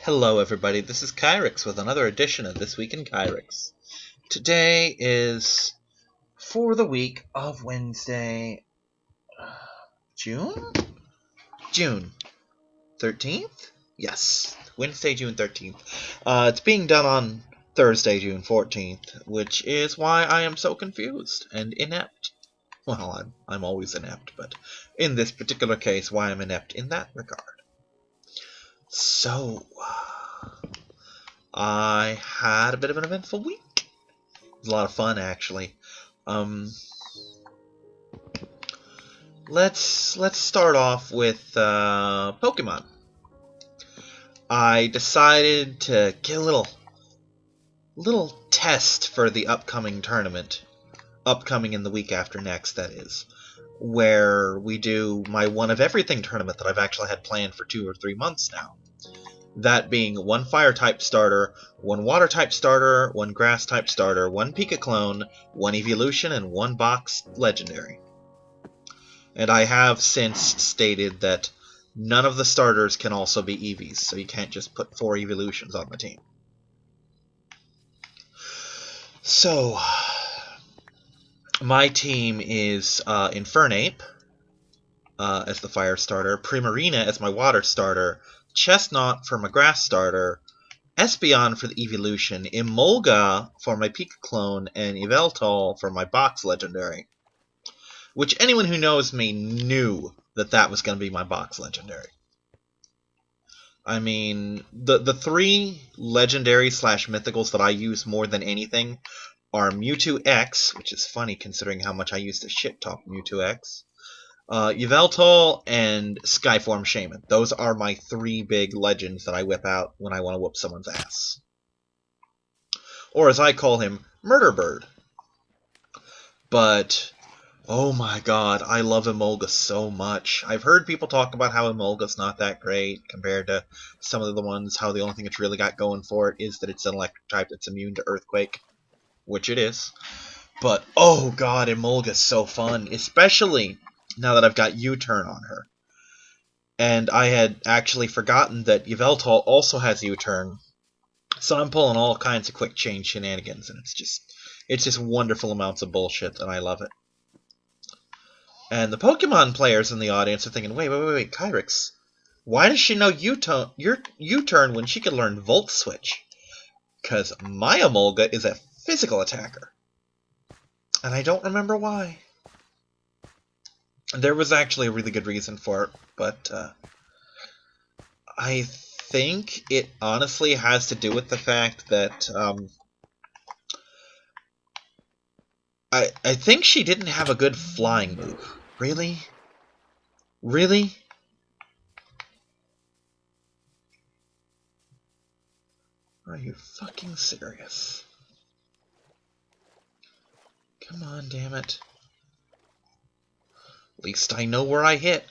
Hello everybody, this is Kyrix with another edition of This Week in Kyrix. Today is for the week of Wednesday, June 13th? Yes, Wednesday, June 13th. It's being done on Thursday, June 14th, which is why I am so confused and inept. Well, I'm always inept, but in this particular case, why I'm inept in that regard. So, I had a bit of an eventful week. It was a lot of fun, actually. Let's start off with Pokemon. I decided to get a little test for the upcoming tournament, upcoming in the week after next, that is, where we do my One of Everything tournament that I've actually had planned for 2 or 3 months now. That being 1 Fire-type starter, 1 Water-type starter, 1 Grass-type starter, 1 Pika clone, 1 Evolution, and 1 Box Legendary. And I have since stated that none of the starters can also be Eevees, so you can't just put 4 Evolutions on the team. So, my team is Infernape as the Fire starter, Primarina as my Water starter, Chestnut for my Grass starter, Espeon for the Evolution, Emolga for my Pika clone, and Yveltal for my Box Legendary. Which anyone who knows me knew that that was going to be my Box Legendary. I mean, the 3 Legendary / Mythicals that I use more than anything are Mewtwo X, which is funny considering how much I used to shit-talk Mewtwo X, Yveltal, and Skyform Shaman. Those are my 3 big legends that I whip out when I want to whoop someone's ass. Or as I call him, Murder Bird. But, oh my god, I love Emolga so much. I've heard people talk about how Emolga's not that great compared to some of the ones, how the only thing it's really got going for it is that it's an electric type that's immune to Earthquake. Which it is. But, oh god, Emolga's so fun. Especially now that I've got U-turn on her. And I had actually forgotten that Yveltal also has U-turn. So I'm pulling all kinds of quick change shenanigans, and it's just wonderful amounts of bullshit, and I love it. And the Pokemon players in the audience are thinking, wait, Kyrix, why does she know U-turn when she could learn Volt Switch? Because my Emolga is a physical attacker. And I don't remember why. There was actually a really good reason for it, but I think it honestly has to do with the fact that I think she didn't have a good flying move. Really? Really? Are you fucking serious? Come on, damn it. At least I know where I hit.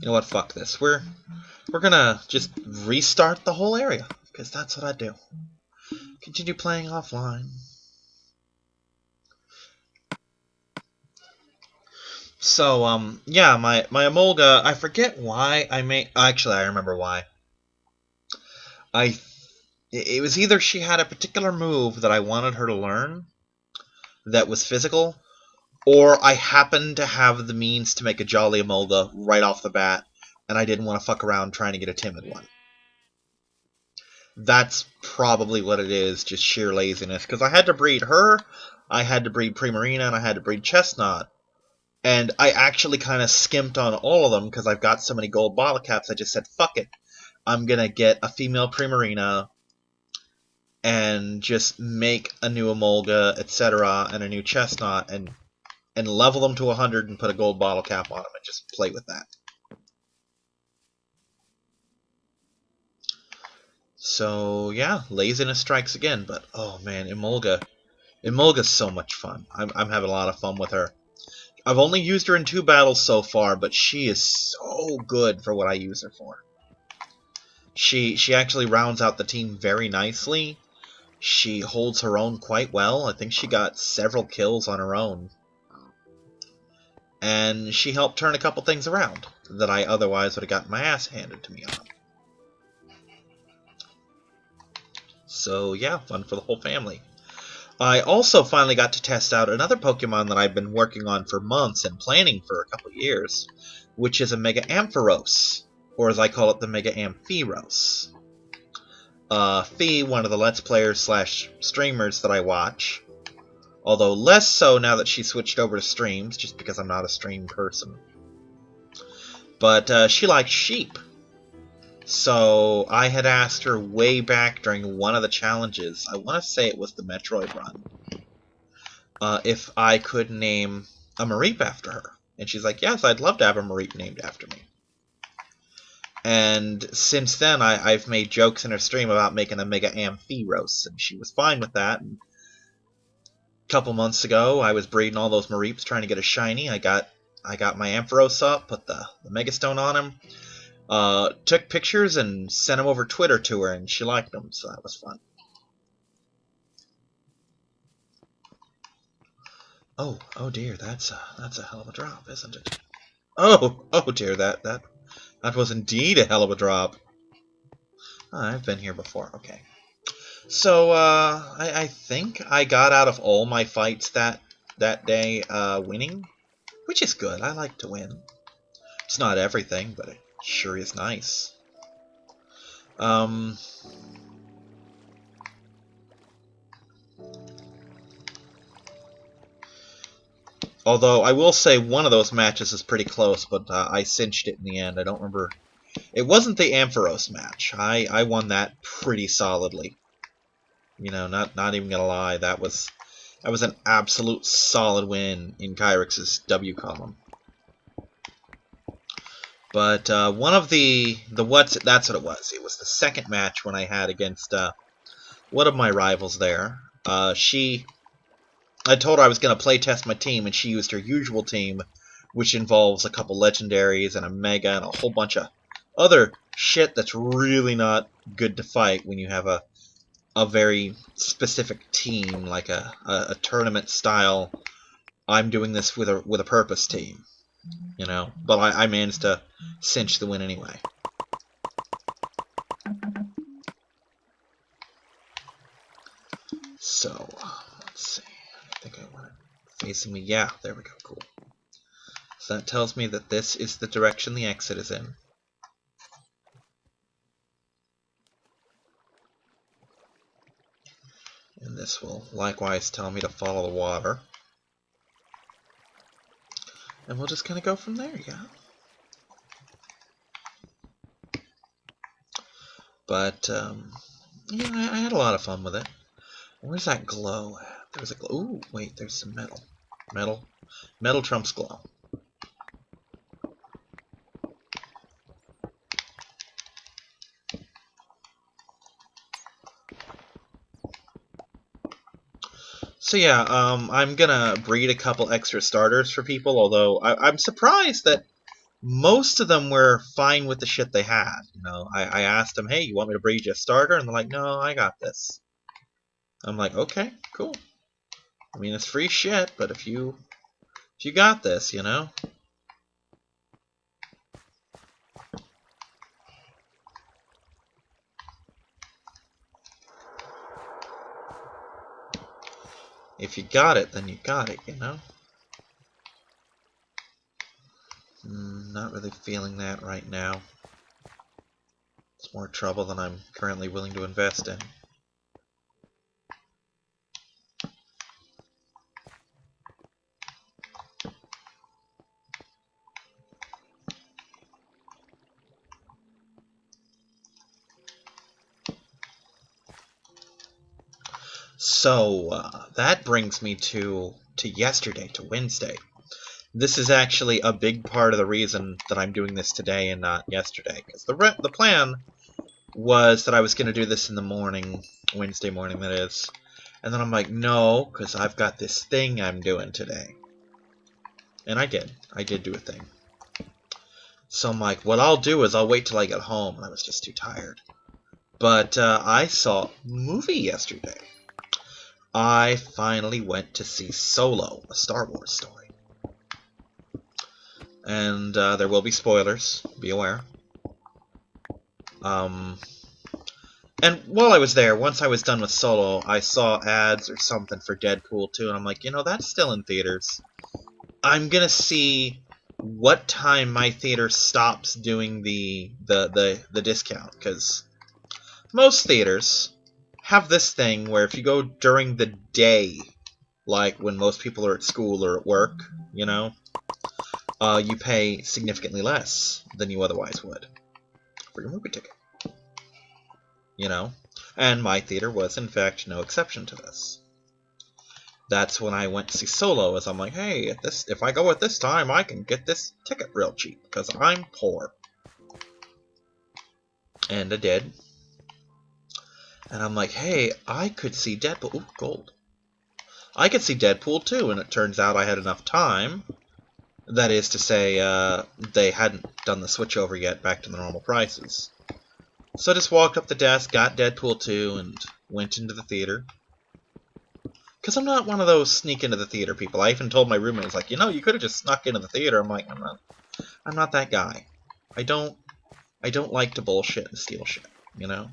You know what? Fuck this. We're gonna just restart the whole area, because that's what I do. Continue playing offline. So, yeah, my Emolga, I forget why I made... Actually, I remember why. It was either she had a particular move that I wanted her to learn that was physical, or I happened to have the means to make a Jolly Emolga right off the bat, and I didn't want to fuck around trying to get a timid one. That's probably what it is, just sheer laziness, because I had to breed her, I had to breed Primarina, and I had to breed Chestnut. And I actually kind of skimped on all of them because I've got so many gold bottle caps. I just said, fuck it. I'm going to get a female Primarina and just make a new Emolga, etc., and a new Chestnut, and level them to 100 and put a gold bottle cap on them and just play with that. So, yeah, laziness strikes again. But, oh man, Emolga's so much fun. I'm having a lot of fun with her. I've only used her in 2 battles so far, but she is so good for what I use her for. She actually rounds out the team very nicely. She holds her own quite well. I think she got several kills on her own. And she helped turn a couple things around that I otherwise would have gotten my ass handed to me on. So yeah, fun for the whole family. I also finally got to test out another Pokemon that I've been working on for months and planning for a couple years, which is a Mega Ampharos, or as I call it, the Mega Ampharos. Fee, one of the Let's Players slash streamers that I watch, although less so now that she switched over to streams, just because I'm not a stream person. But she likes sheep. So I had asked her way back during one of the challenges, I want to say it was the Metroid run, if I could name a Mareep after her. And she's like, yes, I'd love to have a Mareep named after me. And since then, I've made jokes in her stream about making a Mega Ampharos, and she was fine with that. And a couple months ago, I was breeding all those Mareeps trying to get a shiny. I got my Ampharos up, put the Megastone on him. Took pictures and sent them over Twitter to her, and she liked them, so that was fun. Oh dear, that's a hell of a drop, isn't it? Oh dear, that was indeed a hell of a drop. Oh, I've been here before. Okay, so I think I got out of all my fights that day winning, which is good. I like to win. It's not everything, but it sure is nice. Although I will say one of those matches is pretty close, but I cinched it in the end. I don't remember. It wasn't the Ampharos match. I won that pretty solidly. You know, not even gonna lie, that was an absolute solid win in Kyrix's W column. But one of that's what it was. It was the second match when I had against one of my rivals there. I told her I was going to play test my team, and she used her usual team, which involves a couple legendaries and a mega and a whole bunch of other shit that's really not good to fight when you have a very specific team, like a tournament style. I'm doing this with a purpose team, you know. But I managed to cinch the win anyway. So let's see. I think I want it facing me. Yeah, there we go. Cool. So that tells me that this is the direction the exit is in. And this will likewise tell me to follow the water. And we'll just kind of go from there, yeah. But, yeah, I had a lot of fun with it. Where's that glow at? There's a glow. Ooh, wait, there's some metal. Metal trumps glow. So yeah, I'm gonna breed a couple extra starters for people, although I'm surprised that most of them were fine with the shit they had. You know, I asked them, hey, you want me to breed you a starter? And they're like, no, I got this. I'm like, okay, cool. I mean, it's free shit, but if you got this, you know. If you got it, then you got it, you know. Not really feeling that right now. It's more trouble than I'm currently willing to invest in. So, that brings me to yesterday, to Wednesday. This is actually a big part of the reason that I'm doing this today and not yesterday. Because the plan was that I was going to do this in the morning, Wednesday morning that is. And then I'm like, no, because I've got this thing I'm doing today. And I did do a thing. So I'm like, what I'll do is I'll wait till I get home. And I was just too tired. But I saw a movie yesterday. I finally went to see Solo, a Star Wars story. And there will be spoilers, be aware. And while I was there, once I was done with Solo, I saw ads or something for Deadpool 2, and I'm like, you know, that's still in theaters. I'm gonna see what time my theater stops doing the discount, because most theaters have this thing where if you go during the day, like when most people are at school or at work, you know, you pay significantly less than you otherwise would for your movie ticket. You know? And my theater was, in fact, no exception to this. That's when I went to see Solo, as I'm like, hey, if I go at this time, I can get this ticket real cheap, because I'm poor. And I did. And I'm like, hey, I could see Deadpool. Ooh, gold. I could see Deadpool too, and it turns out I had enough time. That is to say, they hadn't done the switch over yet back to the normal prices. So I just walked up the desk, got Deadpool 2, and went into the theater. Because I'm not one of those sneak into the theater people. I even told my roommates, like, you know, you could have just snuck into the theater. I'm like, I'm not that guy. I don't like to bullshit and steal shit, you know?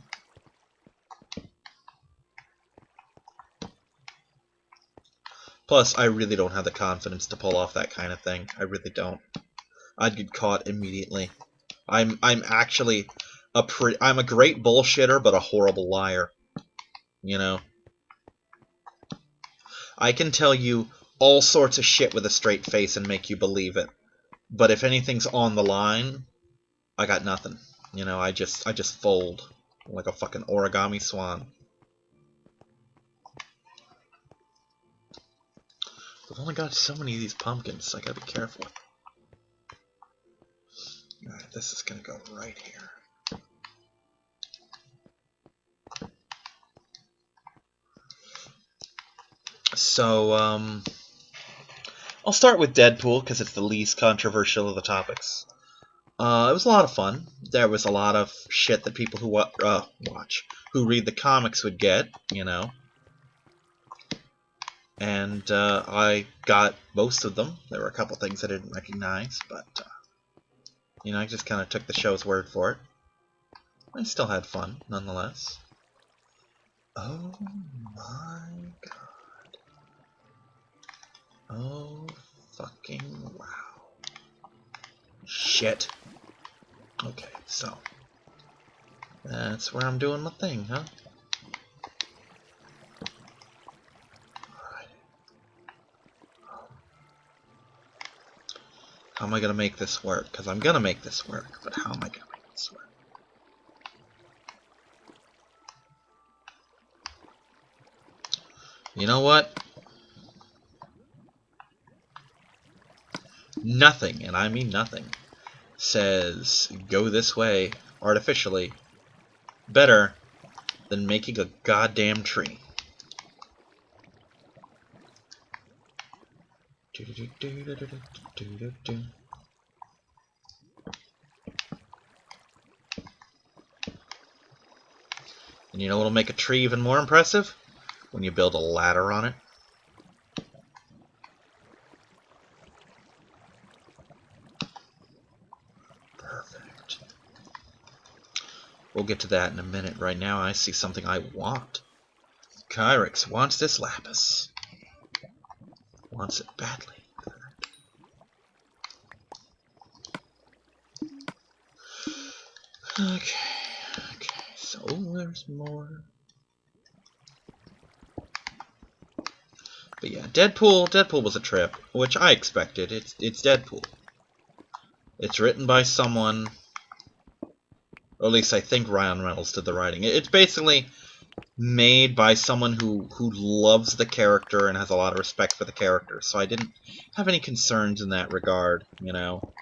Plus, I really don't have the confidence to pull off that kind of thing. I really don't. I'd get caught immediately. I'm actually I'm a great bullshitter, but a horrible liar. You know? I can tell you all sorts of shit with a straight face and make you believe it. But if anything's on the line, I got nothing. You know, I just fold like a fucking origami swan. I've only got so many of these pumpkins, so I gotta be careful. Alright, this is gonna go right here. So, I'll start with Deadpool, because it's the least controversial of the topics. It was a lot of fun. There was a lot of shit that people who who read the comics would get, you know. And I got most of them. There were a couple things I didn't recognize, but, you know, I just kind of took the show's word for it. I still had fun, nonetheless. Oh my god. Oh fucking wow. Shit. Okay, so. That's where I'm doing my thing, huh? How am I going to make this work? Because I'm going to make this work, but how am I going to make this work? You know what? Nothing, and I mean nothing, says go this way artificially better than making a goddamn tree. And you know what'll make a tree even more impressive? When you build a ladder on it. Perfect. We'll get to that in a minute. Right now I see something I want. Kyrix wants this lapis. Wants it badly. Okay, so there's more. But yeah, Deadpool was a trip, which I expected. It's Deadpool. It's written by someone, or at least I think Ryan Reynolds did the writing. It's basically made by someone who loves the character and has a lot of respect for the character, so I didn't have any concerns in that regard, you know.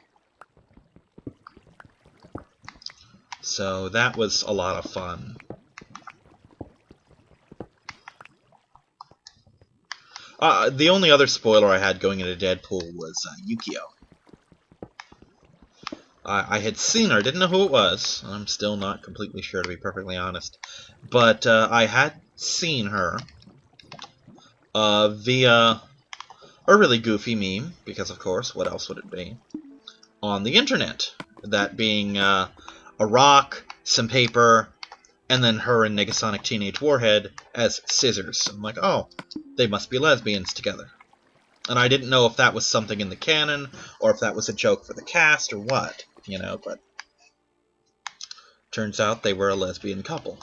So that was a lot of fun. The only other spoiler I had going into Deadpool was Yukio. I had seen her, didn't know who it was. I'm still not completely sure, to be perfectly honest. But I had seen her via a really goofy meme, because of course, what else would it be? On the internet. That being a rock, some paper, and then her and Negasonic Teenage Warhead as scissors. I'm like, oh, they must be lesbians together. And I didn't know if that was something in the canon, or if that was a joke for the cast, or what, you know, but turns out they were a lesbian couple.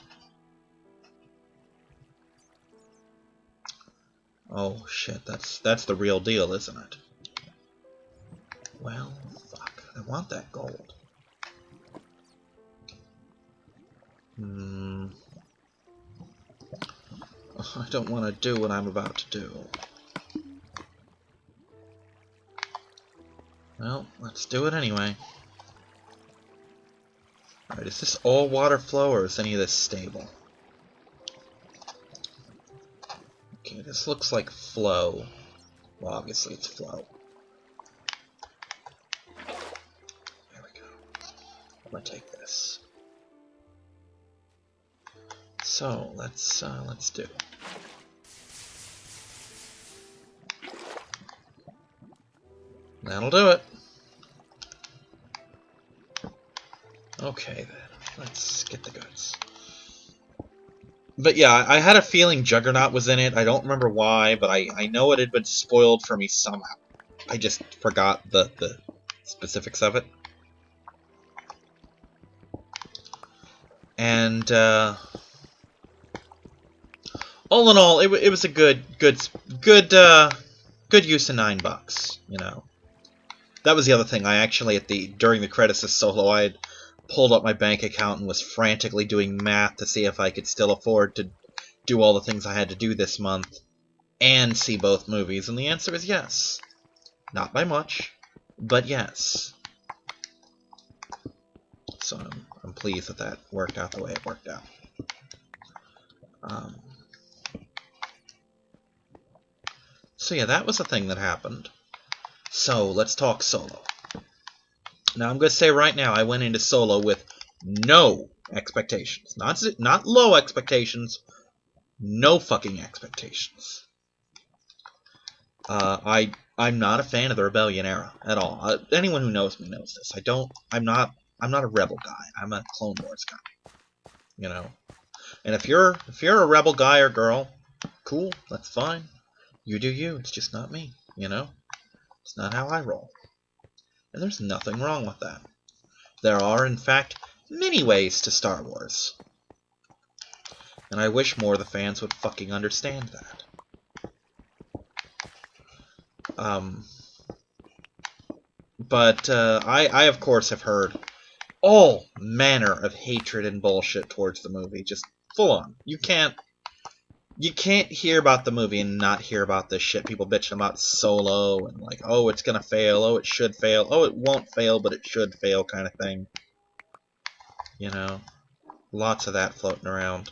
Oh shit, that's the real deal, isn't it? Well, fuck, I want that gold. I don't want to do what I'm about to do. Well, let's do it anyway. Alright, is this all water flow, or is any of this stable? Okay, this looks like flow. Well, obviously it's flow. There we go. I'm gonna take this. So, let's do. That'll do it. Okay, then. Let's get the goods. But yeah, I had a feeling Juggernaut was in it. I don't remember why, but I know it had been spoiled for me somehow. I just forgot the specifics of it. And, all in all, it was a good use of $9, you know. That was the other thing. I actually, during the credits of Solo, I had pulled up my bank account and was frantically doing math to see if I could still afford to do all the things I had to do this month and see both movies, and the answer is yes. Not by much, but yes. So I'm pleased that that worked out the way it worked out. So yeah, that was the thing that happened. So let's talk Solo. Now I'm going to say right now, I went into Solo with no expectations. Not low expectations, no fucking expectations. I'm not a fan of the Rebellion era at all. Anyone who knows me knows this. I'm not a Rebel guy. I'm a Clone Wars guy. You know. And if you're a Rebel guy or girl, cool, that's fine. You do you. It's just not me, you know? It's not how I roll. And there's nothing wrong with that. There are, in fact, many ways to Star Wars. And I wish more of the fans would fucking understand that. But I of course have heard all manner of hatred and bullshit towards the movie. Just full on. You can't hear about the movie and not hear about this shit. People bitching about Solo and like, oh, it's gonna fail, oh, it should fail, oh, it won't fail, but it should fail kind of thing. You know, lots of that floating around.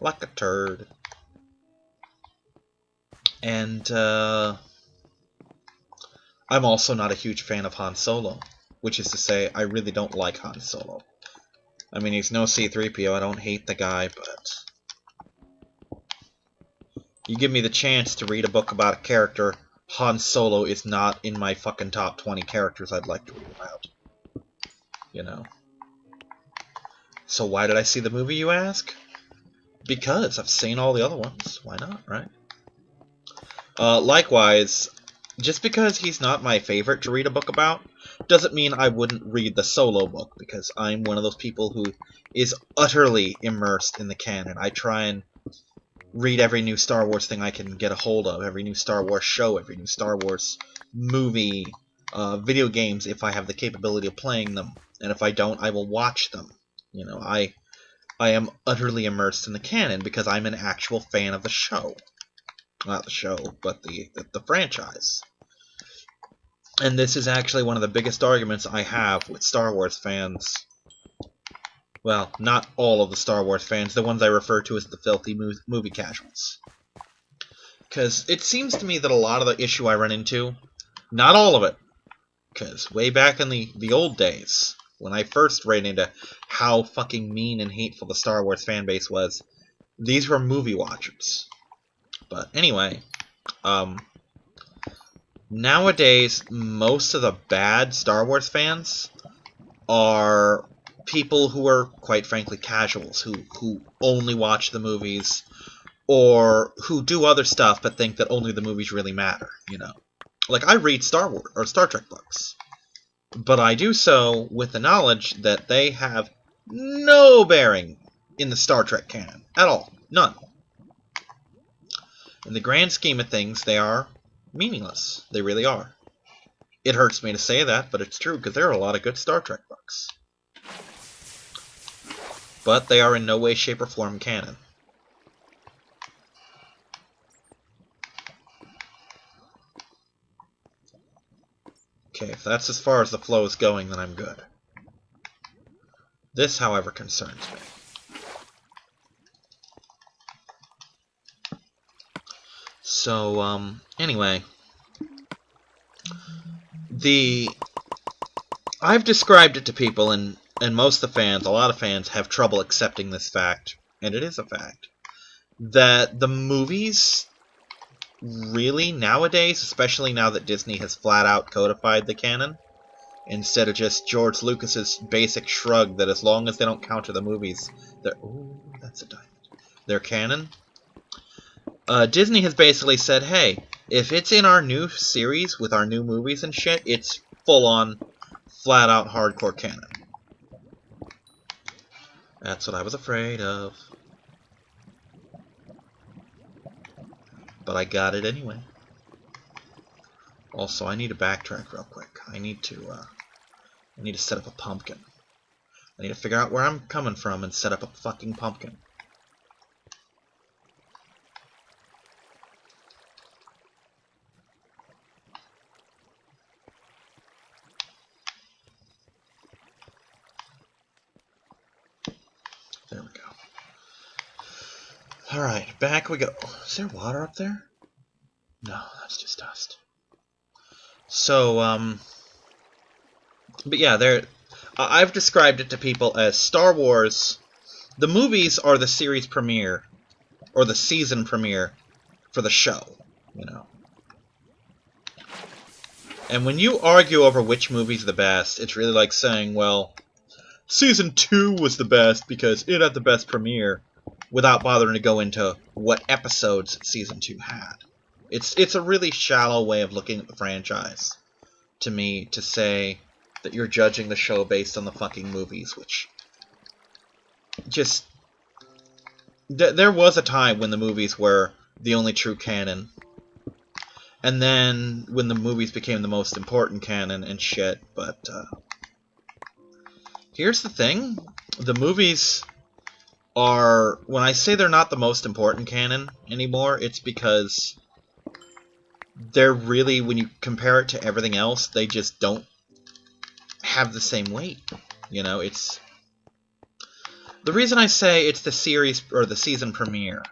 Like a turd. And, I'm also not a huge fan of Han Solo. Which is to say, I really don't like Han Solo. I mean, he's no C-3PO, I don't hate the guy, but you give me the chance to read a book about a character, Han Solo is not in my fucking top 20 characters I'd like to read about. You know. So why did I see the movie, you ask? Because I've seen all the other ones. Why not, right? Likewise, just because he's not my favorite to read a book about, doesn't mean I wouldn't read the Solo book, because I'm one of those people who is utterly immersed in the canon. I try and read every new Star Wars thing I can get a hold of, every new Star Wars show, every new Star Wars movie, video games, if I have the capability of playing them, and if I don't, I will watch them. You know, I am utterly immersed in the canon because I'm an actual fan of the show. Not the show, but the franchise. And this is actually one of the biggest arguments I have with Star Wars fans. Well, not all of the Star Wars fans, the ones I refer to as the filthy movie casuals. Because it seems to me that a lot of the issue I run into, not all of it, Because way back in the old days, when I first ran into how fucking mean and hateful the Star Wars fanbase was, these were movie watchers. But anyway, nowadays, most of the bad Star Wars fans are people who are, quite frankly, casuals, who only watch the movies, or who do other stuff but think that only the movies really matter, you know. Like, I read Star Wars or Star Trek books, but I do so with the knowledge that they have no bearing in the Star Trek canon at all. None. In the grand scheme of things, they are meaningless. They really are. It hurts me to say that, but it's true, because there are a lot of good Star Trek books. But they are in no way, shape, or form canon. Okay, if that's as far as the flow is going, then I'm good. This, however, concerns me. So, anyway. I've described it to people, and most of the fans, a lot of fans, have trouble accepting this fact, and it is a fact, that the movies really, nowadays, especially now that Disney has flat out codified the canon, instead of just George Lucas's basic shrug that as long as they don't counter the movies, they're... Ooh, that's a diamond. They're canon. Disney has basically said, hey, if it's in our new series with our new movies and shit, it's full-on, flat-out hardcore canon. That's what I was afraid of. But I got it anyway. Also, I need to backtrack real quick. I need to set up a pumpkin. I need to figure out where I'm coming from and set up a fucking pumpkin. There we go. Alright, back we go. Is there water up there? No, that's just dust. So, but yeah, I've described it to people as Star Wars. The movies are the series premiere, or the season premiere, for the show, you know. And when you argue over which movie's the best, it's really like saying, well, Season 2 was the best because it had the best premiere, without bothering to go into what episodes Season 2 had. It's a really shallow way of looking at the franchise, to me, to say that you're judging the show based on the fucking movies, which... just... there was a time when the movies were the only true canon. And then, when the movies became the most important canon and shit, but, here's the thing. The movies are... when I say they're not the most important canon anymore, it's because they're really, when you compare it to everything else, they just don't have the same weight. You know, it's... the reason I say it's the series, or the season premiere,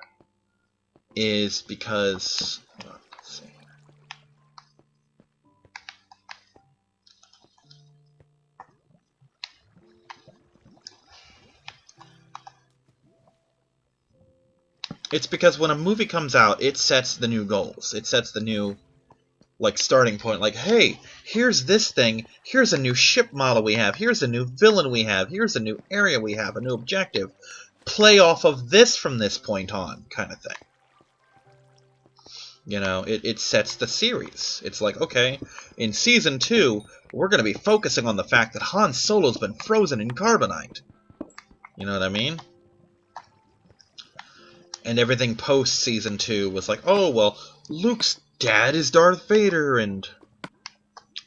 is because... let's see. It's because when a movie comes out, it sets the new goals. It sets the new, like, starting point. Like, hey, here's this thing. Here's a new ship model we have. Here's a new villain we have. Here's a new area we have. A new objective. Play off of this from this point on, kind of thing. You know, it sets the series. It's like, okay, in Season 2, we're going to be focusing on the fact that Han Solo's been frozen in carbonite. You know what I mean? And everything post-Season 2 was like, oh, well, Luke's dad is Darth Vader, and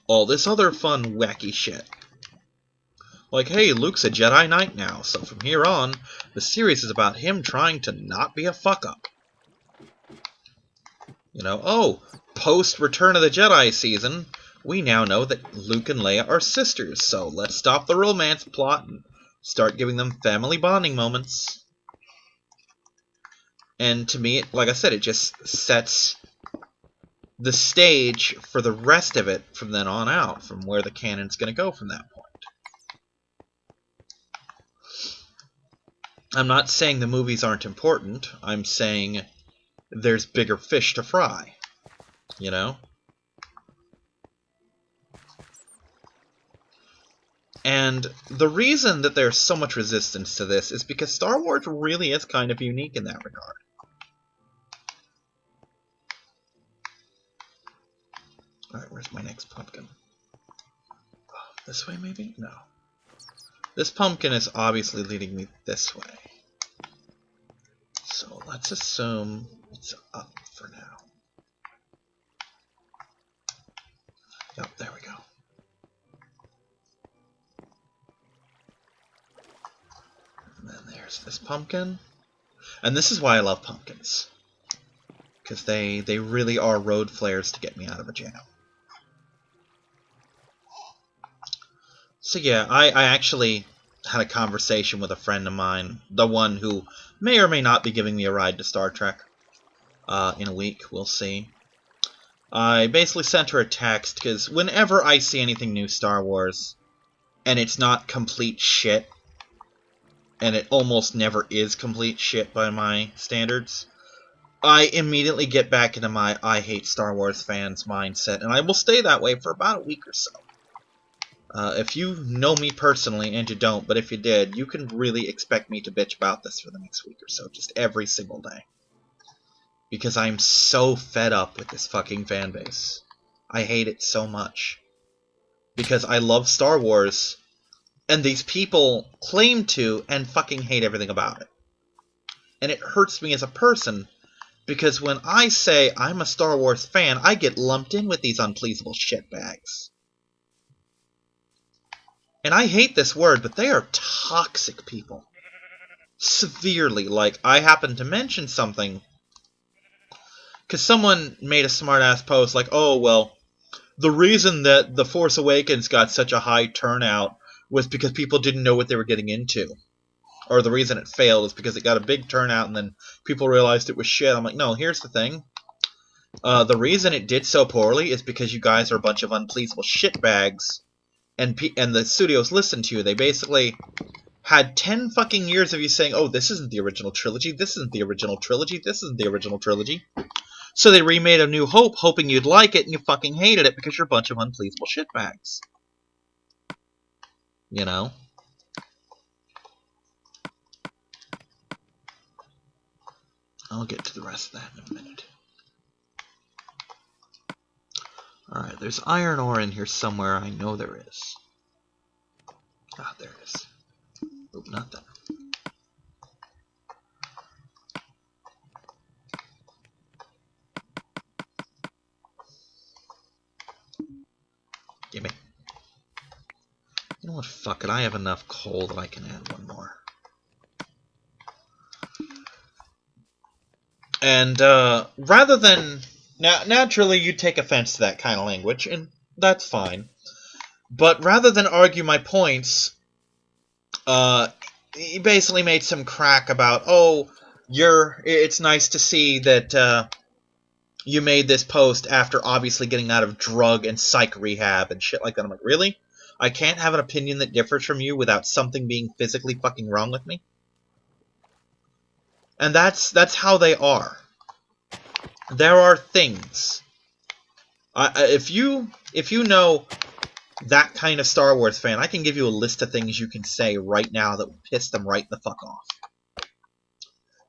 all this other fun, wacky shit. Like, hey, Luke's a Jedi Knight now, so from here on, the series is about him trying to not be a fuck-up. You know, oh, post-Return of the Jedi season, we now know that Luke and Leia are sisters, so let's stop the romance plot and start giving them family bonding moments. And to me, like I said, it just sets the stage for the rest of it from then on out, from where the canon's going to go from that point. I'm not saying the movies aren't important. I'm saying there's bigger fish to fry, you know? And the reason that there's so much resistance to this is because Star Wars really is kind of unique in that regard. Alright, where's my next pumpkin? This way, maybe? No. This pumpkin is obviously leading me this way. So let's assume it's up for now. Yep, there we go. And then there's this pumpkin. And this is why I love pumpkins. Because they really are road flares to get me out of a jam. So yeah, I actually had a conversation with a friend of mine, the one who may or may not be giving me a ride to Star Trek in a week, we'll see. I basically sent her a text, because whenever I see anything new Star Wars, and it's not complete shit, and it almost never is complete shit by my standards, I immediately get back into my I hate Star Wars fans mindset, and I will stay that way for about a week or so. If you know me personally, and you don't, but if you did, you can really expect me to bitch about this for the next week or so, just every single day. Because I'm so fed up with this fucking fanbase. I hate it so much. Because I love Star Wars, and these people claim to and fucking hate everything about it. And it hurts me as a person, because when I say I'm a Star Wars fan, I get lumped in with these unpleasable shitbags. And I hate this word, but they are toxic people. Severely. Like, I happened to mention something, because someone made a smart-ass post like, oh, well, the reason that The Force Awakens got such a high turnout was because people didn't know what they were getting into. Or the reason it failed is because it got a big turnout and then people realized it was shit. I'm like, no, here's the thing. The reason it did so poorly is because you guys are a bunch of unpleasable shitbags. And the studios listened to you. They basically had 10 fucking years of you saying, oh, this isn't the original trilogy, this isn't the original trilogy, this isn't the original trilogy. So they remade A New Hope, hoping you'd like it, and you fucking hated it because you're a bunch of unpleasable shitbags. You know? I'll get to the rest of that in a minute. Alright, there's iron ore in here somewhere. I know there is. Ah, there it is. Oop, not that. Gimme. You know what? Fuck it. I have enough coal that I can add one more. And, rather than... Now, naturally, you take offense to that kind of language, and that's fine. But rather than argue my points, he basically made some crack about, oh, it's nice to see that, you made this post after obviously getting out of drug and psych rehab and shit like that. I'm like, really? I can't have an opinion that differs from you without something being physically fucking wrong with me? And that's how they are. There are things. If you know that kind of Star Wars fan, I can give you a list of things you can say right now that will piss them right the fuck off.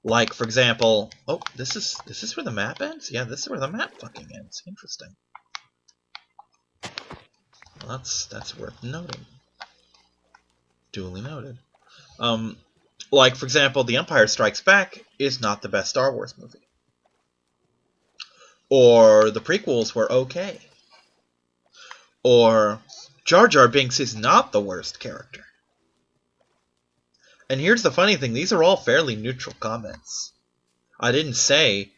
Like, for example, oh, this is where the map ends? Yeah, this is where the map fucking ends. Interesting. Well, that's worth noting. Duly noted. Like, for example, The Empire Strikes Back is not the best Star Wars movie. Or the prequels were okay. Or Jar Jar Binks is not the worst character. And here's the funny thing, these are all fairly neutral comments. I didn't say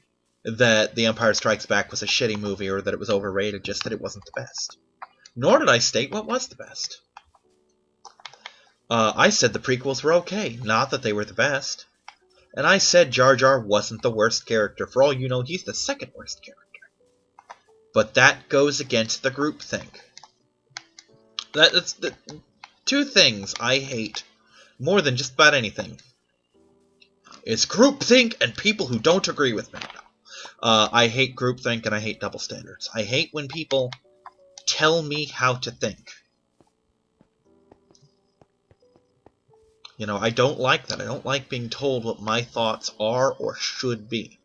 that The Empire Strikes Back was a shitty movie or that it was overrated, just that it wasn't the best. Nor did I state what was the best. I said the prequels were okay, not that they were the best. And I said Jar Jar wasn't the worst character. For all you know, he's the second worst character. But that goes against the groupthink. That's the two things I hate more than just about anything. It's groupthink and people who don't agree with me. I hate groupthink and I hate double standards. I hate when people tell me how to think. You know, I don't like that. I don't like being told what my thoughts are or should be.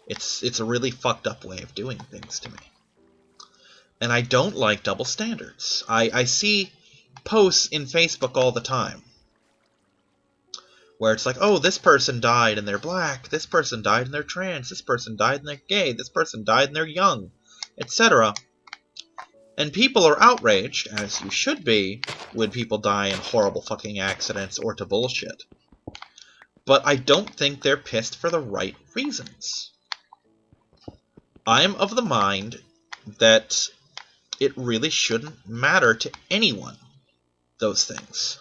It's a really fucked up way of doing things to me. And I don't like double standards. I see posts in Facebook all the time where it's like, oh, this person died and they're black, this person died and they're trans, this person died and they're gay, this person died and they're young, etc. And people are outraged, as you should be, when people die in horrible fucking accidents or to bullshit. But I don't think they're pissed for the right reasons. I'm of the mind that it really shouldn't matter to anyone, those things.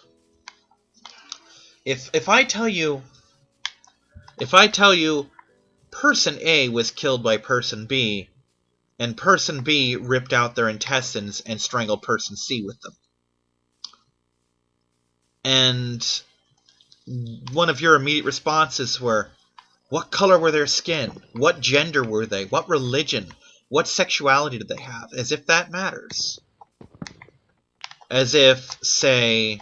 If I tell you person A was killed by person B, and person B ripped out their intestines and strangled person C with them, and one of your immediate responses were, what color were their skin? What gender were they? What religion? What sexuality did they have? As if that matters. As if, say,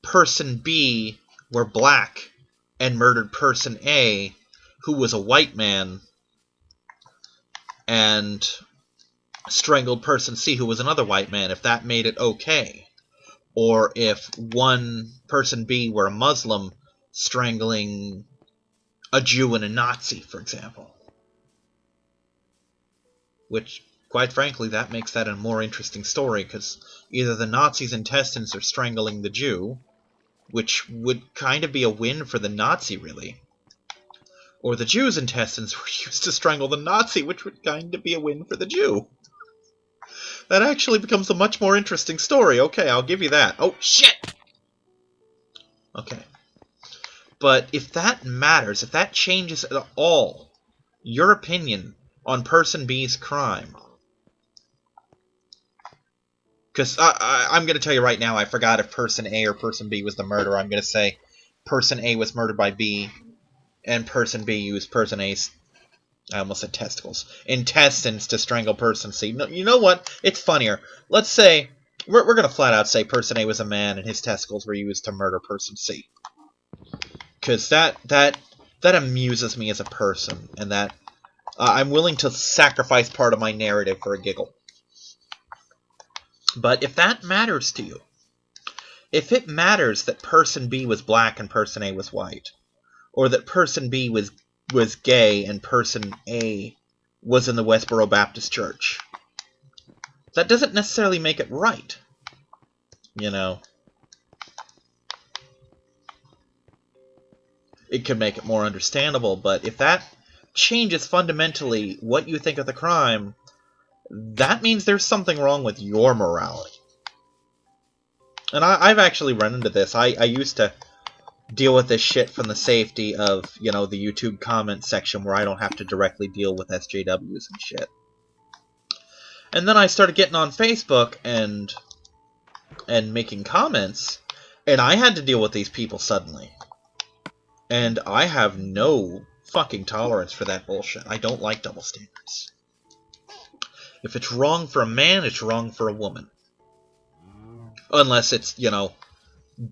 person B were black and murdered person A, who was a white man, and strangled person C, who was another white man, if that made it okay. Or if one person B were a Muslim strangling a Jew and a Nazi, for example. Which, quite frankly, that makes that a more interesting story, because either the Nazi's intestines are strangling the Jew, which would kind of be a win for the Nazi, really, or the Jew's intestines were used to strangle the Nazi, which would kind of be a win for the Jew. That actually becomes a much more interesting story. Okay, I'll give you that. Oh, shit! Okay. But if that matters, if that changes at all your opinion on person B's crime, because I'm going to tell you right now, I forgot if person A or person B was the murderer. I'm going to say person A was murdered by B, and person B used person A's, I almost said testicles, intestines to strangle person C. No, you know what? It's funnier. Let's say, we're going to flat out say person A was a man and his testicles were used to murder person C. Because that amuses me as a person, and that I'm willing to sacrifice part of my narrative for a giggle. But if that matters to you, if it matters that person B was black and person A was white, or that person B was gay and person A was in the Westboro Baptist Church, that doesn't necessarily make it right, you know. It could make it more understandable, but if that changes fundamentally what you think of the crime, that means there's something wrong with your morality. And I've actually run into this. I used to deal with this shit from the safety of, you know, the YouTube comment section where I don't have to directly deal with SJWs and shit. And then I started getting on Facebook and making comments, and I had to deal with these people suddenly. And I have no fucking tolerance for that bullshit. I don't like double standards. If it's wrong for a man, it's wrong for a woman. Unless it's, you know,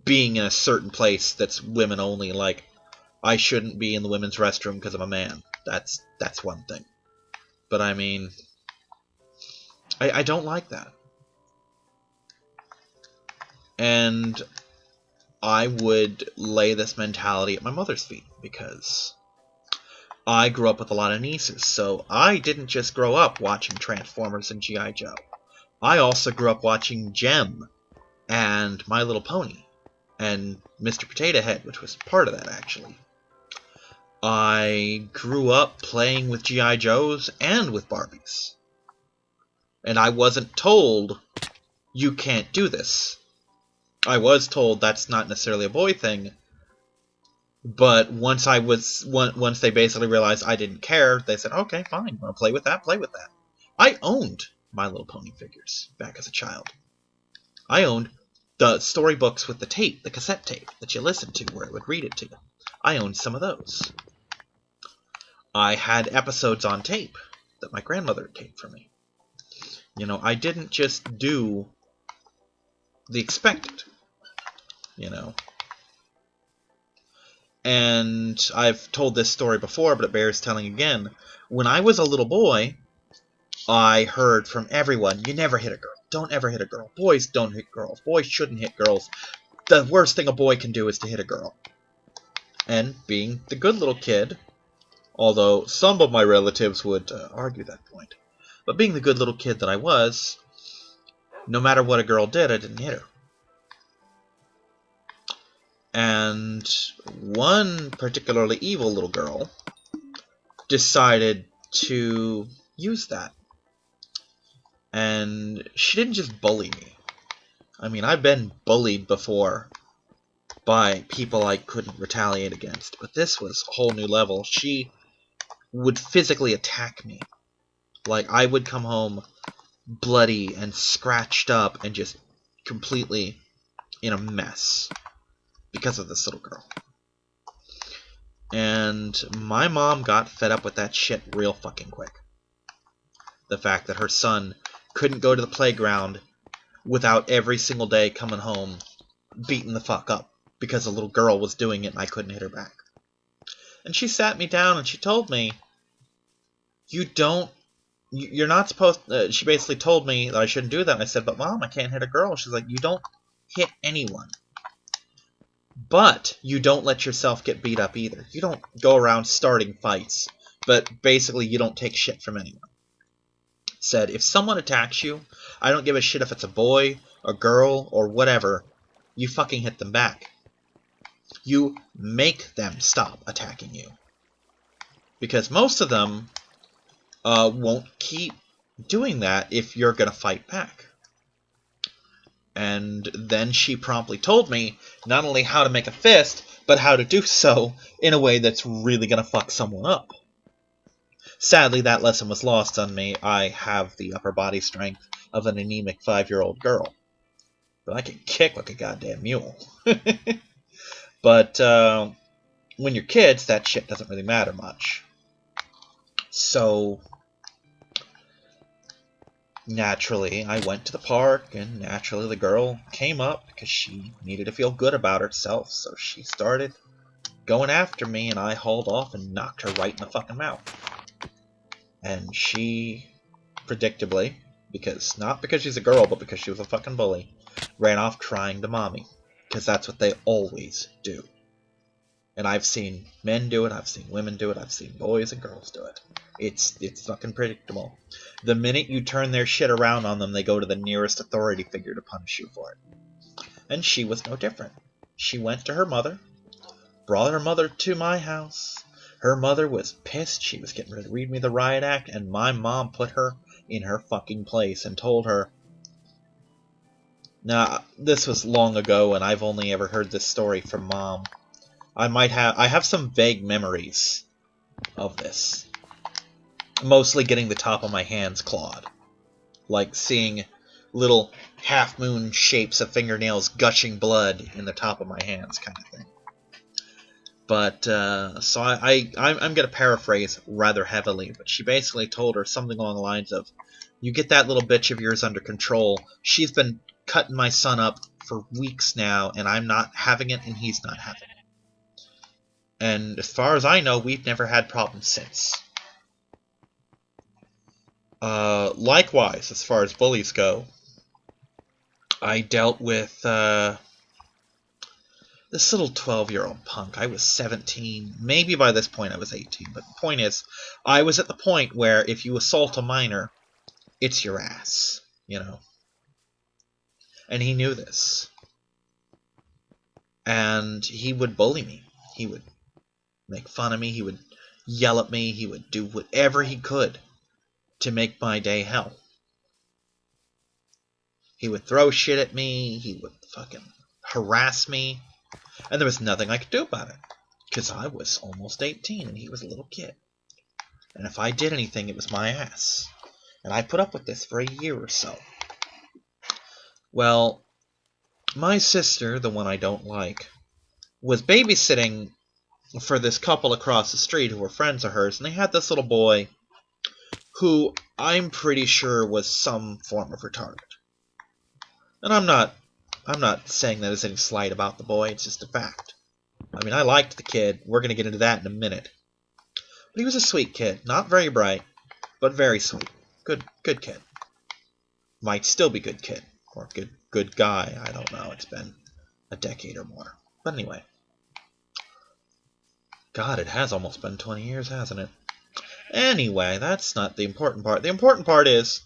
being in a certain place that's women only, like, I shouldn't be in the women's restroom because I'm a man. That's one thing. But I mean, I don't like that. And I would lay this mentality at my mother's feet, because I grew up with a lot of nieces, so I didn't just grow up watching Transformers and G.I. Joe. I also grew up watching Gem and My Little Pony and Mr. Potato Head, which was part of that, actually. I grew up playing with G.I. Joes and with Barbies. And I wasn't told, you can't do this. I was told that's not necessarily a boy thing. But once they basically realized I didn't care, they said, okay, fine, want to play with that? Play with that. I owned My Little Pony figures back as a child. I owned the storybooks with the tape, the cassette tape that you listened to where it would read it to you. I owned some of those. I had episodes on tape that my grandmother taped for me. You know, I didn't just do the expected, you know. And I've told this story before, but it bears telling again. When I was a little boy, I heard from everyone, you never hit a girl. Don't ever hit a girl. Boys don't hit girls. Boys shouldn't hit girls. The worst thing a boy can do is to hit a girl. And being the good little kid, although some of my relatives would argue that point, but being the good little kid that I was, no matter what a girl did, I didn't hit her. And one particularly evil little girl decided to use that. And she didn't just bully me. I mean, I've been bullied before by people I couldn't retaliate against, but this was a whole new level. She would physically attack me. Like, I would come home bloody and scratched up and just completely in a mess because of this little girl. And my mom got fed up with that shit real fucking quick. The fact that her son couldn't go to the playground without every single day coming home beaten the fuck up because a little girl was doing it and I couldn't hit her back. And she sat me down and she told me, you're not supposed she basically told me that I shouldn't do that. And I said, but Mom, I can't hit a girl. She's like, you don't hit anyone. But you don't let yourself get beat up either. You don't go around starting fights. But basically, you don't take shit from anyone. Said, if someone attacks you, I don't give a shit if it's a boy, a girl, or whatever, you fucking hit them back. You make them stop attacking you. Because most of them won't keep doing that if you're going to fight back. And then she promptly told me not only how to make a fist, but how to do so in a way that's really going to fuck someone up. Sadly, that lesson was lost on me. I have the upper body strength of an anemic 5-year-old girl. But I can kick like a goddamn mule. But when you're kids, that shit doesn't really matter much. So naturally, I went to the park, and naturally the girl came up because she needed to feel good about herself. So she started going after me, and I hauled off and knocked her right in the fucking mouth. And she, predictably, not because she's a girl, but because she was a fucking bully, ran off crying to mommy. Because that's what they always do. And I've seen men do it, I've seen women do it, I've seen boys and girls do it. It's fucking predictable. The minute you turn their shit around on them, they go to the nearest authority figure to punish you for it. And she was no different. She went to her mother, brought her mother to my house. Her mother was pissed. She was getting ready to read me the riot act, and my mom put her in her fucking place and told her. Now, this was long ago, and I've only ever heard this story from Mom. I have some vague memories of this. Mostly getting the top of my hands clawed. Like seeing little half-moon shapes of fingernails gushing blood in the top of my hands, kind of thing. But, so I'm going to paraphrase rather heavily, but she basically told her something along the lines of, you get that little bitch of yours under control. She's been cutting my son up for weeks now, and I'm not having it, and he's not having it. And as far as I know, we've never had problems since. Likewise, as far as bullies go, I dealt with this little 12-year-old punk. I was 17. Maybe by this point I was 18. But the point is, I was at the point where if you assault a minor, it's your ass, you know. And he knew this. And he would bully me. He would make fun of me. He would yell at me. He would do whatever he could to make my day hell. He would throw shit at me. He would fucking harass me. And there was nothing I could do about it. Because I was almost 18 and he was a little kid. And if I did anything, it was my ass. And I put up with this for a year or so. Well, my sister, the one I don't like, was babysitting for this couple across the street who were friends of hers, and they had this little boy who I'm pretty sure was some form of retarded. And I'm not saying that as any slight about the boy, it's just a fact. I mean, I liked the kid. We're going to get into that in a minute. But he was a sweet kid. Not very bright, but very sweet. Good kid. Might still be good kid. Or good guy. I don't know. It's been a decade or more. But anyway. God, it has almost been 20 years, hasn't it? Anyway, that's not the important part. The important part is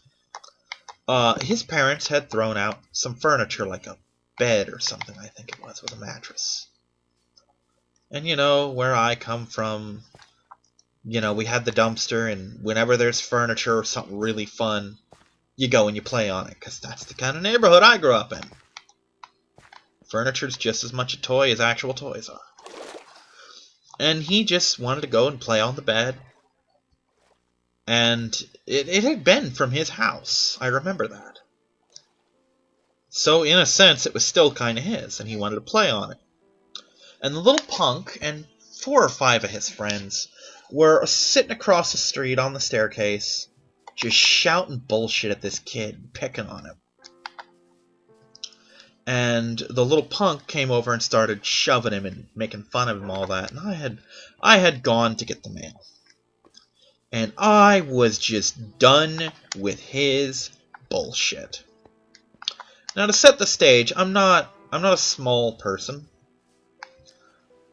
his parents had thrown out some furniture, like a bed or something, I think it was, with a mattress. And you know, where I come from, you know, we had the dumpster, and whenever there's furniture or something really fun, you go and you play on it, because that's the kind of neighborhood I grew up in. Furniture's just as much a toy as actual toys are. And he just wanted to go and play on the bed. And it had been from his house. I remember that. So, in a sense, it was still kind of his, and he wanted to play on it. And the little punk and 4 or 5 of his friends were sitting across the street on the staircase, just shouting bullshit at this kid, picking on him. And the little punk came over and started shoving him and making fun of him, all that. And I had gone to get the mail. And I was just done with his bullshit. Now, to set the stage, I'm not a small person.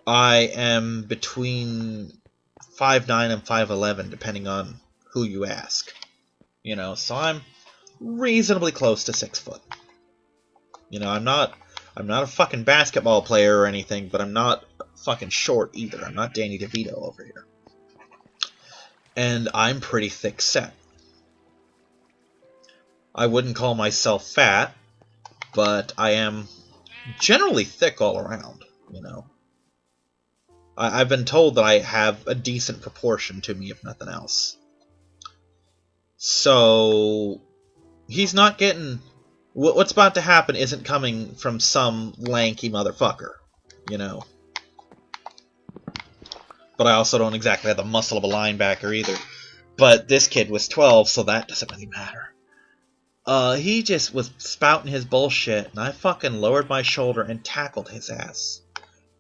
I am between 5'9" and 5'11", depending on who you ask. You know, so I'm reasonably close to 6 foot. You know, I'm not a fucking basketball player or anything, but I'm not fucking short either. I'm not Danny DeVito over here. And I'm pretty thick set. I wouldn't call myself fat, but I am generally thick all around, you know. I've been told that I have a decent proportion to me, if nothing else. So, he's not getting... What's about to happen isn't coming from some lanky motherfucker, you know. But I also don't exactly have the muscle of a linebacker either. But this kid was 12, so that doesn't really matter. He just was spouting his bullshit, and I fucking lowered my shoulder and tackled his ass.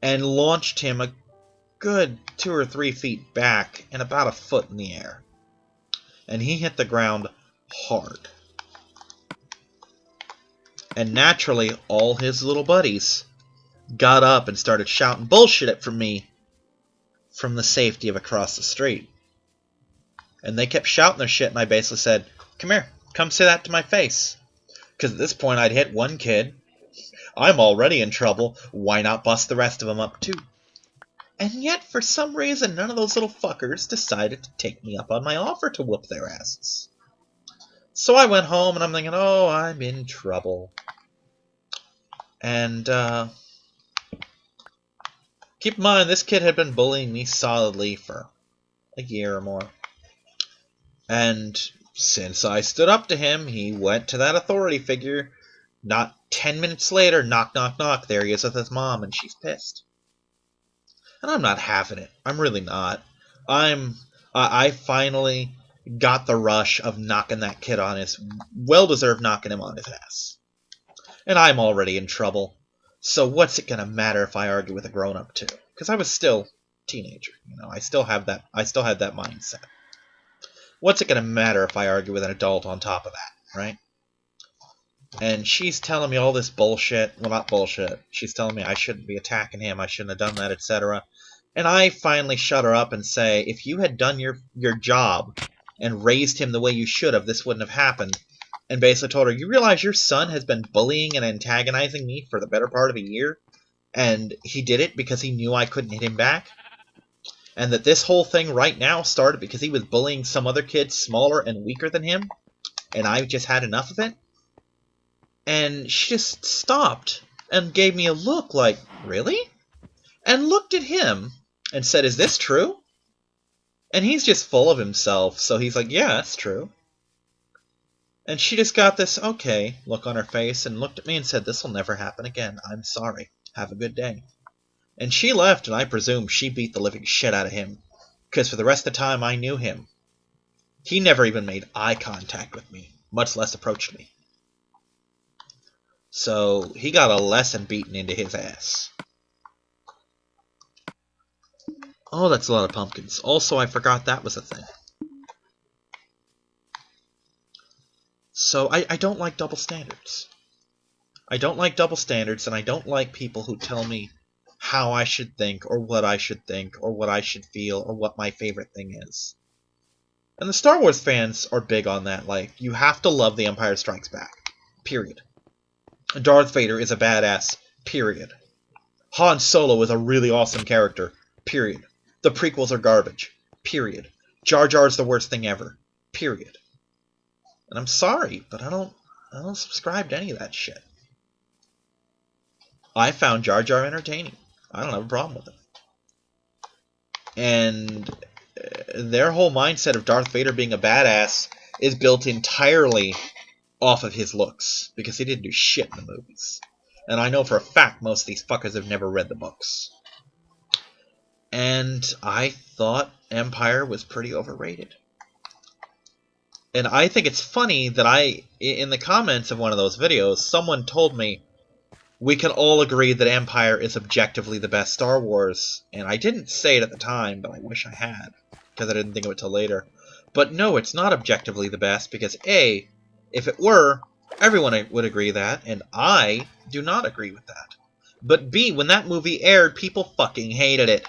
And launched him a good 2 or 3 feet back and about a foot in the air. And he hit the ground hard. And naturally, all his little buddies got up and started shouting bullshit at me from the safety of across the street. And they kept shouting their shit, and I basically said, "Come here, come say that to my face." Because at this point, I'd hit one kid. I'm already in trouble. Why not bust the rest of them up, too? And yet, for some reason, none of those little fuckers decided to take me up on my offer to whoop their asses. So I went home, and I'm thinking, oh, I'm in trouble. And, keep in mind, this kid had been bullying me solidly for a year or more. And since I stood up to him, he went to that authority figure. Not 10 minutes later, knock, knock, knock, there he is with his mom, and she's pissed. And I'm not having it. I'm really not. I finally got the rush of knocking that kid on his... well-deserved knocking him on his ass. And I'm already in trouble. So what's it gonna matter if I argue with a grown-up too? Because I was still a teenager, you know. I still had that mindset. What's it gonna matter if I argue with an adult on top of that, right? And she's telling me all this bullshit. Well, not bullshit. She's telling me I shouldn't be attacking him, I shouldn't have done that, etc. And I finally shut her up and say, if you had done your job and raised him the way you should have, this wouldn't have happened. And basically told her, you realize your son has been bullying and antagonizing me for the better part of a year? And he did it because he knew I couldn't hit him back? And that this whole thing right now started because he was bullying some other kid smaller and weaker than him? And I just had enough of it? And she just stopped and gave me a look like, really? And looked at him and said, is this true? And he's just full of himself, so he's like, yeah, that's true. And she just got this okay look on her face and looked at me and said, "This will never happen again. I'm sorry. Have a good day." And she left, and I presume she beat the living shit out of him. Because for the rest of the time I knew him, he never even made eye contact with me, much less approached me. So he got a lesson beaten into his ass. Oh, that's a lot of pumpkins. Also, I forgot that was a thing. So I don't like double standards. I don't like double standards, and I don't like people who tell me how I should think, or what I should think, or what I should feel, or what my favorite thing is. And the Star Wars fans are big on that. Like, you have to love The Empire Strikes Back. Period. Darth Vader is a badass. Period. Han Solo is a really awesome character. Period. The prequels are garbage. Period. Jar Jar's the worst thing ever. Period. And I'm sorry, but I don't subscribe to any of that shit. I found Jar Jar entertaining. I don't have a problem with it. And their whole mindset of Darth Vader being a badass is built entirely off of his looks, because he didn't do shit in the movies. And I know for a fact most of these fuckers have never read the books. And I thought Empire was pretty overrated. And I think it's funny that in the comments of one of those videos, someone told me, we can all agree that Empire is objectively the best Star Wars. And I didn't say it at the time, but I wish I had, because I didn't think of it till later. But no, it's not objectively the best, because A, if it were, everyone would agree that, and I do not agree with that. But B, when that movie aired, people fucking hated it.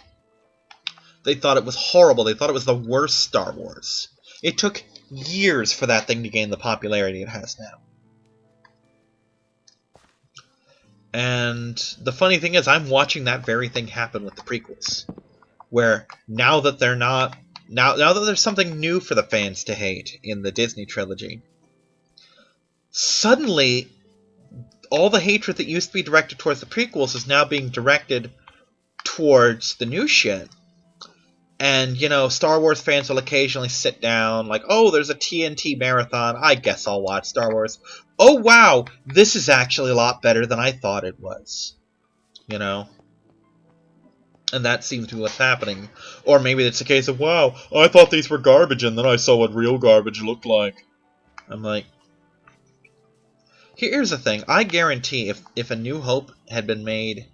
They thought it was horrible. They thought it was the worst Star Wars. It took years for that thing to gain the popularity it has now. And the funny thing is, I'm watching that very thing happen with the prequels. Where now that they're not... Now that there's something new for the fans to hate in the Disney trilogy, suddenly all the hatred that used to be directed towards the prequels is now being directed towards the new shit. And, you know, Star Wars fans will occasionally sit down, like, oh, there's a TNT marathon, I guess I'll watch Star Wars. Oh, wow, this is actually a lot better than I thought it was. You know? And that seems to be what's happening. Or maybe it's a case of, wow, I thought these were garbage, and then I saw what real garbage looked like. I'm like... Here's the thing, I guarantee if A New Hope had been made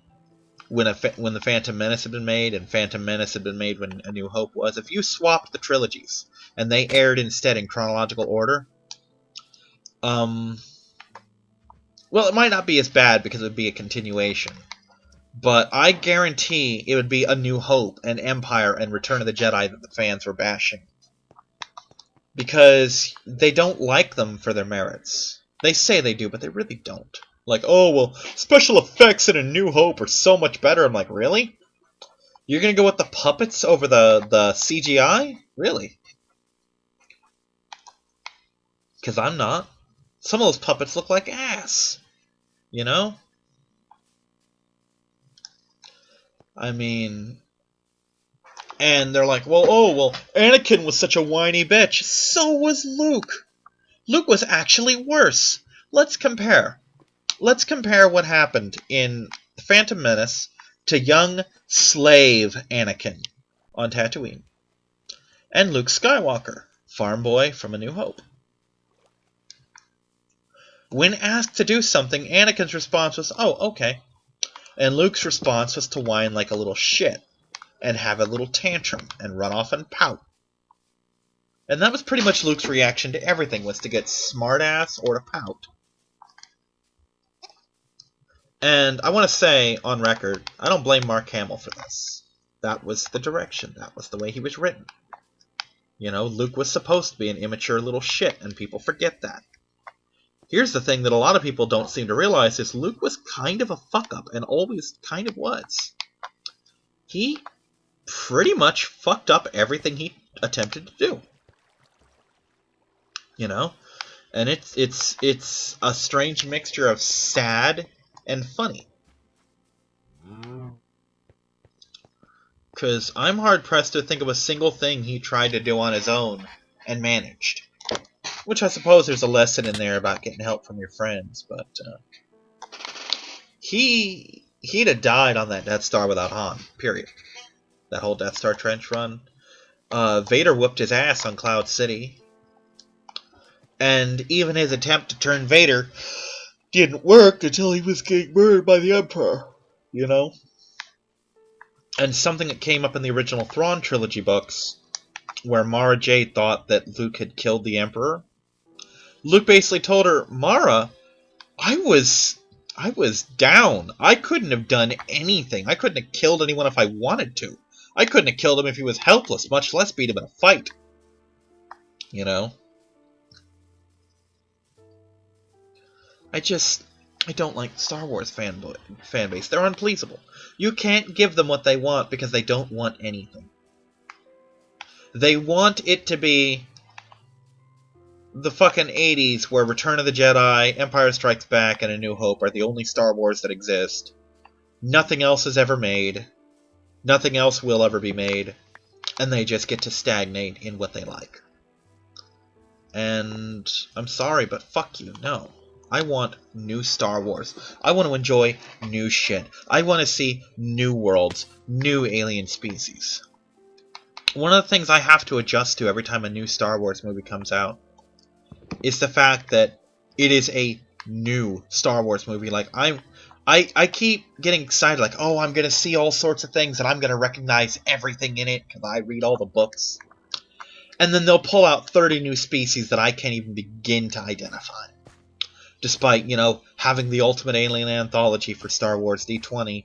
when the Phantom Menace had been made, and Phantom Menace had been made when A New Hope was, if you swapped the trilogies, and they aired instead in chronological order, well, it might not be as bad because it would be a continuation, but I guarantee it would be A New Hope and Empire and Return of the Jedi that the fans were bashing. Because they don't like them for their merits. They say they do, but they really don't. Like, oh, well, special effects in A New Hope are so much better. I'm like, really? You're gonna go with the puppets over the CGI? Really? Because I'm not. Some of those puppets look like ass. You know? I mean... And they're like, well, oh, well, Anakin was such a whiny bitch. So was Luke. Luke was actually worse. Let's compare. Let's compare what happened in The Phantom Menace to young slave Anakin on Tatooine. And Luke Skywalker, farm boy from A New Hope. When asked to do something, Anakin's response was, oh, okay. And Luke's response was to whine like a little shit, and have a little tantrum, and run off and pout. And that was pretty much Luke's reaction to everything, was to get smartass or to pout. And I want to say, on record, I don't blame Mark Hamill for this. That was the direction. That was the way he was written. You know, Luke was supposed to be an immature little shit, and people forget that. Here's the thing that a lot of people don't seem to realize, is Luke was kind of a fuck-up, and always kind of was. He pretty much fucked up everything he attempted to do. You know? And it's a strange mixture of sad and funny. Because I'm hard-pressed to think of a single thing he tried to do on his own and managed. Which I suppose there's a lesson in there about getting help from your friends, but he'd have died on that Death Star without Han. Period. That whole Death Star trench run. Vader whooped his ass on Cloud City, and even his attempt to turn Vader didn't work until he was getting murdered by the Emperor. You know. And something that came up in the original Thrawn trilogy books, where Mara Jade thought that Luke had killed the Emperor. Luke basically told her, Mara, I was down. I couldn't have done anything. I couldn't have killed anyone if I wanted to. I couldn't have killed him if he was helpless, much less beat him in a fight. You know? I don't like Star Wars fan base. They're unpleasable. You can't give them what they want because they don't want anything. They want it to be the fucking 80s where Return of the Jedi, Empire Strikes Back, and A New Hope are the only Star Wars that exist. Nothing else is ever made. Nothing else will ever be made. And they just get to stagnate in what they like. And I'm sorry, but fuck you, no. I want new Star Wars. I want to enjoy new shit. I want to see new worlds, new alien species. One of the things I have to adjust to every time a new Star Wars movie comes out is the fact that it is a new Star Wars movie. Like, I keep getting excited, like, oh, I'm going to see all sorts of things, and I'm going to recognize everything in it, because I read all the books. And then they'll pull out 30 new species that I can't even begin to identify. Despite, you know, having the Ultimate Alien Anthology for Star Wars D20,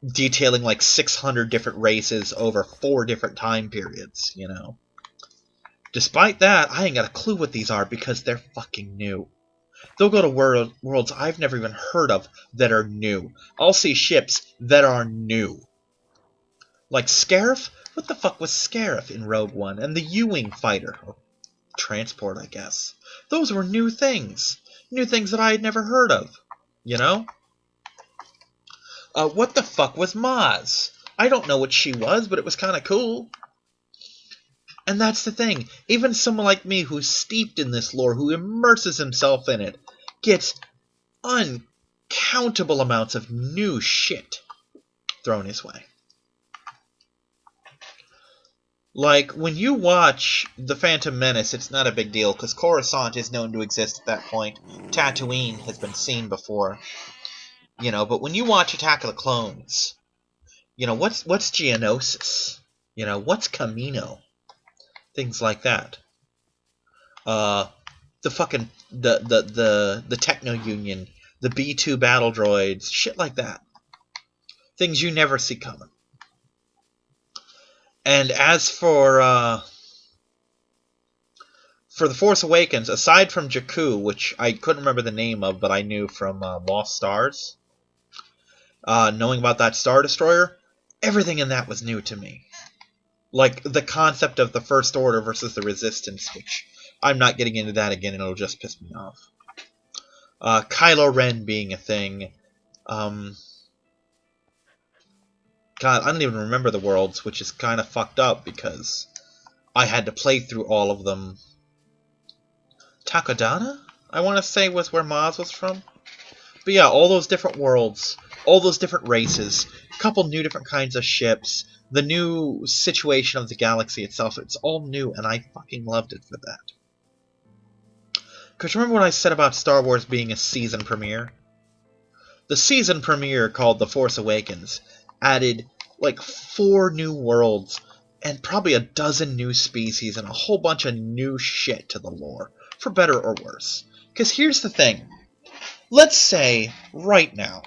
detailing like 600 different races over 4 different time periods, you know. Despite that, I ain't got a clue what these are because they're fucking new. They'll go to worlds I've never even heard of that are new. I'll see ships that are new. Like Scarif? What the fuck was Scarif in Rogue One? And the U-Wing fighter. Or transport, I guess. Those were new things. New things that I had never heard of. You know? What the fuck was Maz? I don't know what she was, but it was kind of cool. And that's the thing. Even someone like me who's steeped in this lore, who immerses himself in it, gets uncountable amounts of new shit thrown his way. Like, when you watch The Phantom Menace, it's not a big deal, because Coruscant is known to exist at that point. Tatooine has been seen before. You know, but when you watch Attack of the Clones, you know, what's Geonosis? You know, what's Camino? Things like that. The Techno Union, the B-2 battle droids, shit like that. Things you never see coming. And as for The Force Awakens, aside from Jakku, which I couldn't remember the name of, but I knew from Lost Stars, knowing about that Star Destroyer, everything in that was new to me. Like, the concept of the First Order versus the Resistance, which I'm not getting into that again, and it'll just piss me off. Kylo Ren being a thing. God, I don't even remember the worlds, which is kind of fucked up, because I had to play through all of them. Takodana, I want to say, was where Maz was from. But yeah, all those different worlds, all those different races, a couple new different kinds of ships, the new situation of the galaxy itself, it's all new, and I fucking loved it for that. Because remember what I said about Star Wars being a season premiere? The season premiere, called The Force Awakens, added like 4 new worlds, and probably a dozen new species, and a whole bunch of new shit to the lore, for better or worse. Because here's the thing. Let's say, right now,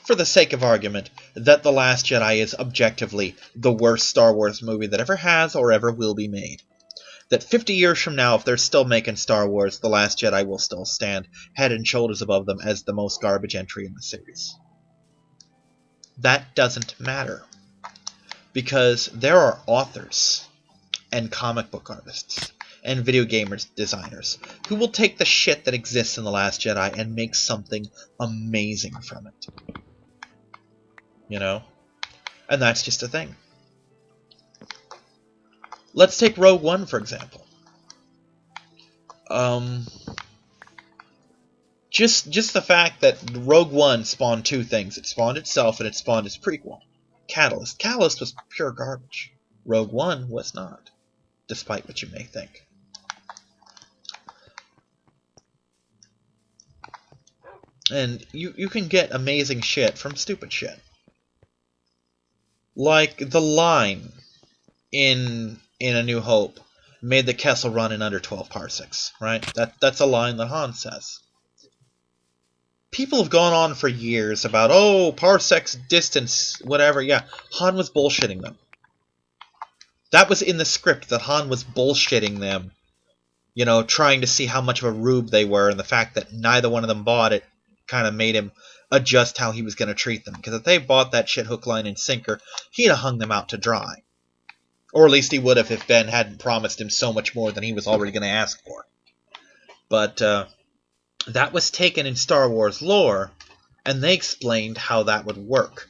for the sake of argument, that The Last Jedi is objectively the worst Star Wars movie that ever has or ever will be made. That 50 years from now, if they're still making Star Wars, The Last Jedi will still stand head and shoulders above them as the most garbage entry in the series. That doesn't matter. Because there are authors and comic book artists and video gamers designers who will take the shit that exists in The Last Jedi and make something amazing from it. You know? And that's just a thing. Let's take Rogue One, for example. Um, just the fact that Rogue One spawned two things. It spawned itself and it spawned its prequel, Catalyst. Catalyst was pure garbage. Rogue One was not, despite what you may think. And you can get amazing shit from stupid shit. Like the line in A New Hope made the Kessel run in under 12 parsecs, right? That's a line that Han says. People have gone on for years about, oh, parsecs, distance, whatever. Yeah, Han was bullshitting them. That was in the script, that Han was bullshitting them. You know, trying to see how much of a rube they were, and the fact that neither one of them bought it kind of made him adjust how he was going to treat them. Because if they bought that shit hook, line, and sinker, he'd have hung them out to dry. Or at least he would have if Ben hadn't promised him so much more than he was already going to ask for. But that was taken in Star Wars lore, and they explained how that would work.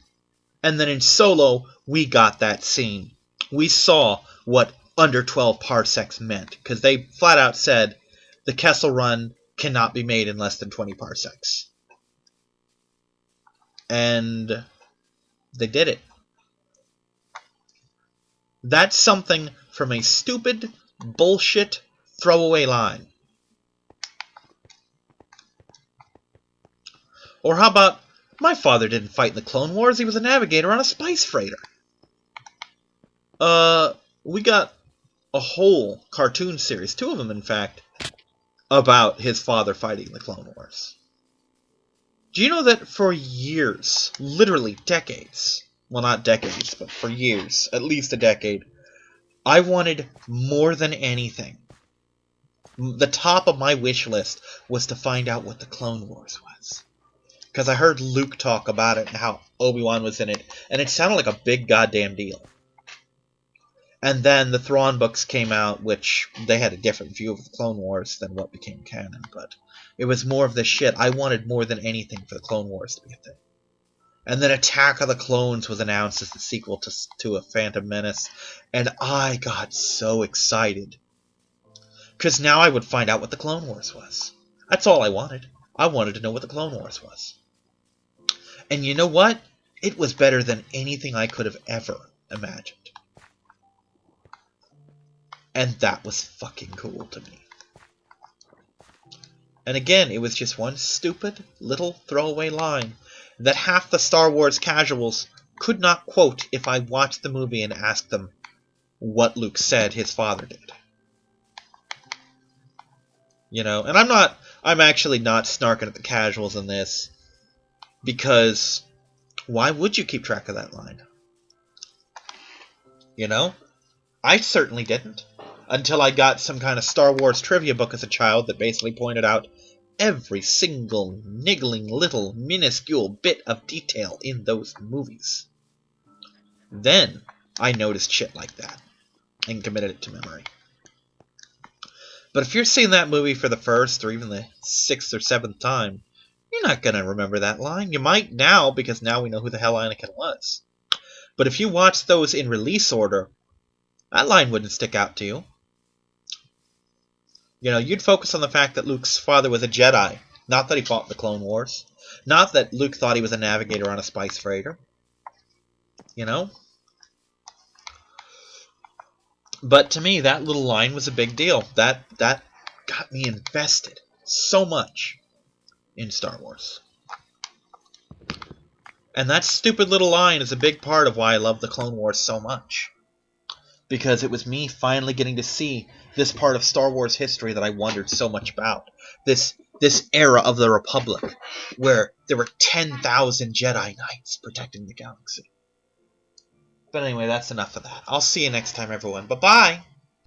And then in Solo, we got that scene. We saw what under 12 parsecs meant, because they flat out said the Kessel Run cannot be made in less than 20 parsecs. And they did it. That's something from a stupid, bullshit, throwaway line. Or how about, my father didn't fight in the Clone Wars, he was a navigator on a spice freighter. We got a whole cartoon series, 2 of them in fact, about his father fighting in the Clone Wars. Do you know that for years, literally decades, well not decades, but for years, at least a decade, I wanted more than anything. The top of my wish list was to find out what the Clone Wars was. Because I heard Luke talk about it and how Obi-Wan was in it, and it sounded like a big goddamn deal. And then the Thrawn books came out, which they had a different view of the Clone Wars than what became canon, but it was more of the shit. I wanted more than anything for the Clone Wars to be a thing. And then Attack of the Clones was announced as the sequel to A Phantom Menace, and I got so excited. Because now I would find out what the Clone Wars was. That's all I wanted. I wanted to know what the Clone Wars was. And you know what? It was better than anything I could have ever imagined. And that was fucking cool to me. And again, it was just one stupid little throwaway line that half the Star Wars casuals could not quote if I watched the movie and asked them what Luke said his father did. You know, and I'm actually not snarking at the casuals in this, because why would you keep track of that line? You know? I certainly didn't. Until I got some kind of Star Wars trivia book as a child that basically pointed out every single niggling little minuscule bit of detail in those movies. Then I noticed shit like that and committed it to memory. But if you're seeing that movie for the first or even the 6th or 7th time, you're not going to remember that line. You might now, because now we know who the hell Anakin was. But if you watch those in release order, that line wouldn't stick out to you. You know, you'd focus on the fact that Luke's father was a Jedi, not that he fought in the Clone Wars, not that Luke thought he was a navigator on a spice freighter. You know? But to me, that little line was a big deal. That got me invested so much in Star Wars. And that stupid little line is a big part of why I love the Clone Wars so much. Because it was me finally getting to see this part of Star Wars history that I wondered so much about. This era of the Republic, where there were 10,000 Jedi Knights protecting the galaxy. But anyway, that's enough of that. I'll see you next time, everyone. Bye-bye!